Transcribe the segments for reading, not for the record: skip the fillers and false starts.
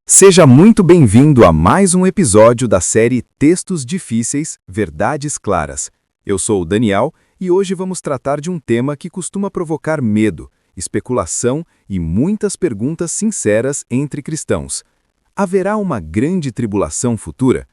Seja muito bem-vindo a mais um episódio da série Textos Difíceis, Verdades Claras. Eu sou o Daniel e hoje vamos tratar de um tema que costuma provocar medo, especulação e muitas perguntas sinceras entre cristãos. Haverá uma grande tribulação futura?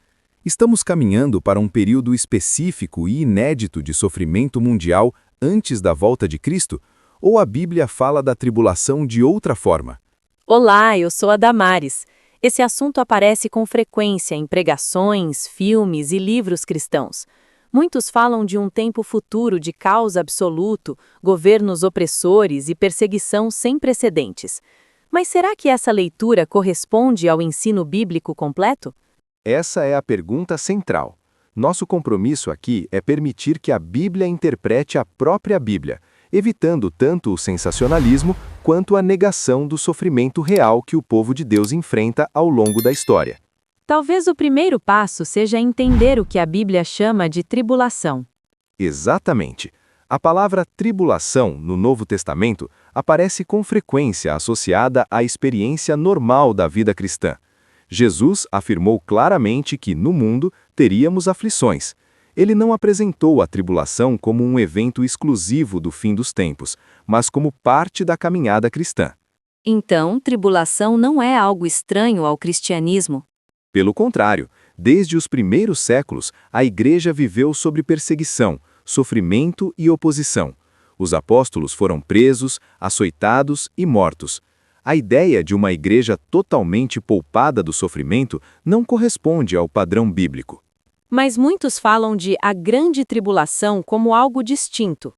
Estamos caminhando para um período específico e inédito de sofrimento mundial antes da volta de Cristo? Ou a Bíblia fala da tribulação de outra forma? Olá, eu sou a Damares. Esse assunto aparece com frequência em pregações, filmes e livros cristãos. Muitos falam de um tempo futuro de caos absoluto, governos opressores e perseguição sem precedentes. Mas será que essa leitura corresponde ao ensino bíblico completo? Essa é a pergunta central. Nosso compromisso aqui é permitir que a Bíblia interprete a própria Bíblia, evitando tanto o sensacionalismo quanto a negação do sofrimento real que o povo de Deus enfrenta ao longo da história. Talvez o primeiro passo seja entender o que a Bíblia chama de tribulação. Exatamente. A palavra tribulação no Novo Testamento aparece com frequência associada à experiência normal da vida cristã. Jesus afirmou claramente que no mundo teríamos aflições. Ele não apresentou a tribulação como um evento exclusivo do fim dos tempos, mas como parte da caminhada cristã. Então, tribulação não é algo estranho ao cristianismo. Pelo contrário, desde os primeiros séculos, a Igreja viveu sob perseguição, sofrimento e oposição. Os apóstolos foram presos, açoitados e mortos. A ideia de uma igreja totalmente poupada do sofrimento não corresponde ao padrão bíblico. Mas muitos falam de a grande tribulação como algo distinto.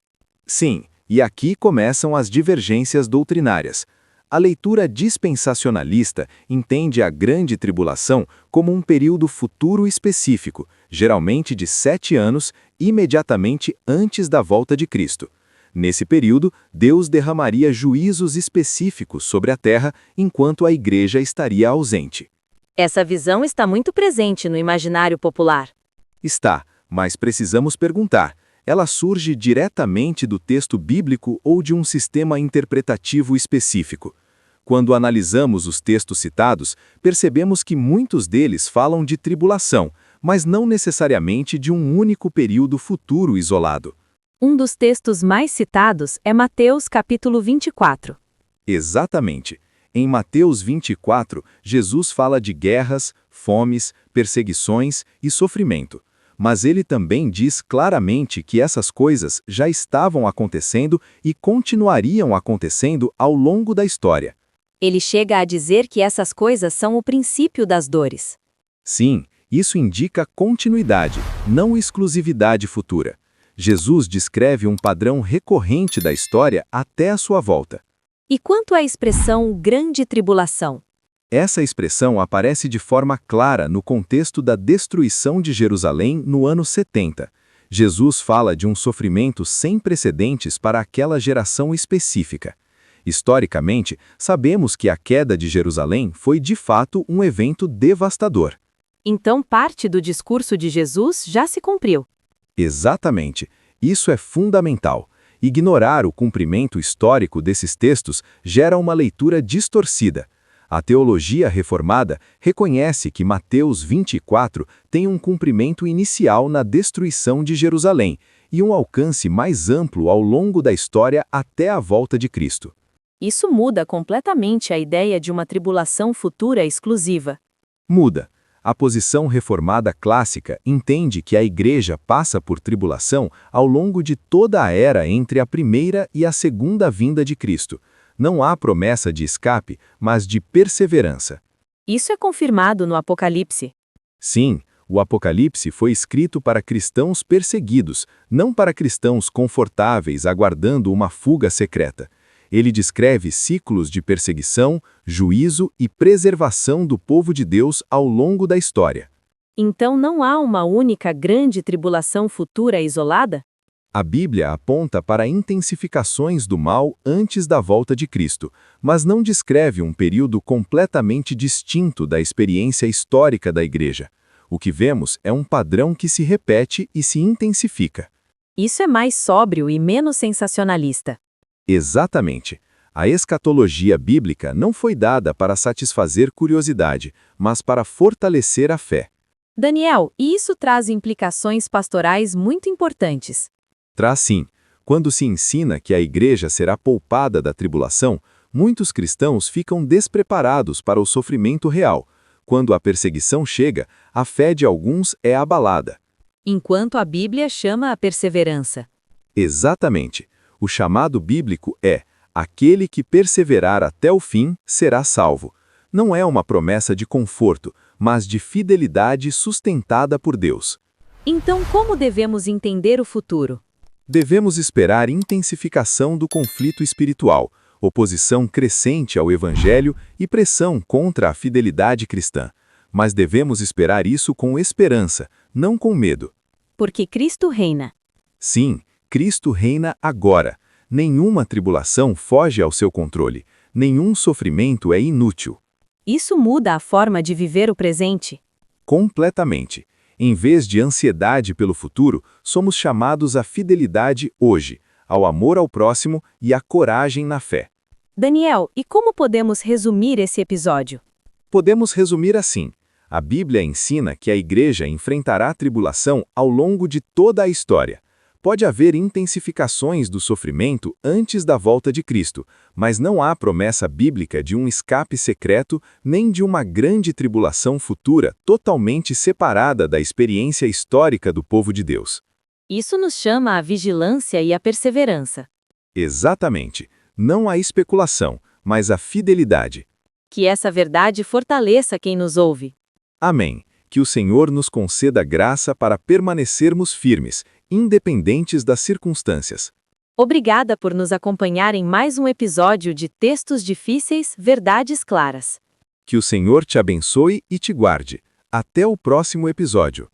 Sim, e aqui começam as divergências doutrinárias. A leitura dispensacionalista entende a grande tribulação como um período futuro específico, geralmente de 7 anos, imediatamente antes da volta de Cristo. Nesse período, Deus derramaria juízos específicos sobre a terra enquanto a igreja estaria ausente. Essa visão está muito presente no imaginário popular. Está, mas precisamos perguntar: ela surge diretamente do texto bíblico ou de um sistema interpretativo específico? Quando analisamos os textos citados, percebemos que muitos deles falam de tribulação, mas não necessariamente de um único período futuro isolado. Um dos textos mais citados é Mateus capítulo 24. Exatamente. Em Mateus 24, Jesus fala de guerras, fomes, perseguições e sofrimento. Mas ele também diz claramente que essas coisas já estavam acontecendo e continuariam acontecendo ao longo da história. Ele chega a dizer que essas coisas são o princípio das dores. Sim, isso indica continuidade, não exclusividade futura. Jesus descreve um padrão recorrente da história até a sua volta. E quanto à expressão grande tribulação? Essa expressão aparece de forma clara no contexto da destruição de Jerusalém no ano 70. Jesus fala de um sofrimento sem precedentes para aquela geração específica. Historicamente, sabemos que a queda de Jerusalém foi de fato um evento devastador. Então parte do discurso de Jesus já se cumpriu. Exatamente. Isso é fundamental. Ignorar o cumprimento histórico desses textos gera uma leitura distorcida. A teologia reformada reconhece que Mateus 24 tem um cumprimento inicial na destruição de Jerusalém e um alcance mais amplo ao longo da história até a volta de Cristo. Isso muda completamente a ideia de uma tribulação futura exclusiva. Muda. A posição reformada clássica entende que a Igreja passa por tribulação ao longo de toda a era entre a primeira e a segunda vinda de Cristo. Não há promessa de escape, mas de perseverança. Isso é confirmado no Apocalipse. Sim, o Apocalipse foi escrito para cristãos perseguidos, não para cristãos confortáveis aguardando uma fuga secreta. Ele descreve ciclos de perseguição, juízo e preservação do povo de Deus ao longo da história. Então não há uma única grande tribulação futura isolada? A Bíblia aponta para intensificações do mal antes da volta de Cristo, mas não descreve um período completamente distinto da experiência histórica da Igreja. O que vemos é um padrão que se repete e se intensifica. Isso é mais sóbrio e menos sensacionalista. Exatamente. A escatologia bíblica não foi dada para satisfazer curiosidade, mas para fortalecer a fé. Daniel, e isso traz implicações pastorais muito importantes. Traz sim. Quando se ensina que a igreja será poupada da tribulação, muitos cristãos ficam despreparados para o sofrimento real. Quando a perseguição chega, a fé de alguns é abalada. Enquanto a Bíblia chama a perseverança. Exatamente. O chamado bíblico é: aquele que perseverar até o fim será salvo. Não é uma promessa de conforto, mas de fidelidade sustentada por Deus. Então, como devemos entender o futuro? Devemos esperar intensificação do conflito espiritual, oposição crescente ao Evangelho e pressão contra a fidelidade cristã. Mas devemos esperar isso com esperança, não com medo. Porque Cristo reina. Sim, Cristo reina agora. Nenhuma tribulação foge ao seu controle. Nenhum sofrimento é inútil. Isso muda a forma de viver o presente. Completamente. Em vez de ansiedade pelo futuro, somos chamados à fidelidade hoje, ao amor ao próximo e à coragem na fé. Daniel, e como podemos resumir esse episódio? Podemos resumir assim: a Bíblia ensina que a igreja enfrentará a tribulação ao longo de toda a história. Pode haver intensificações do sofrimento antes da volta de Cristo, mas não há promessa bíblica de um escape secreto nem de uma grande tribulação futura totalmente separada da experiência histórica do povo de Deus. Isso nos chama à vigilância e à perseverança. Exatamente. Não a especulação, mas a fidelidade. Que essa verdade fortaleça quem nos ouve. Amém. Que o Senhor nos conceda graça para permanecermos firmes, independentes das circunstâncias. Obrigada por nos acompanhar em mais um episódio de Textos Difíceis, Verdades Claras. Que o Senhor te abençoe e te guarde. Até o próximo episódio.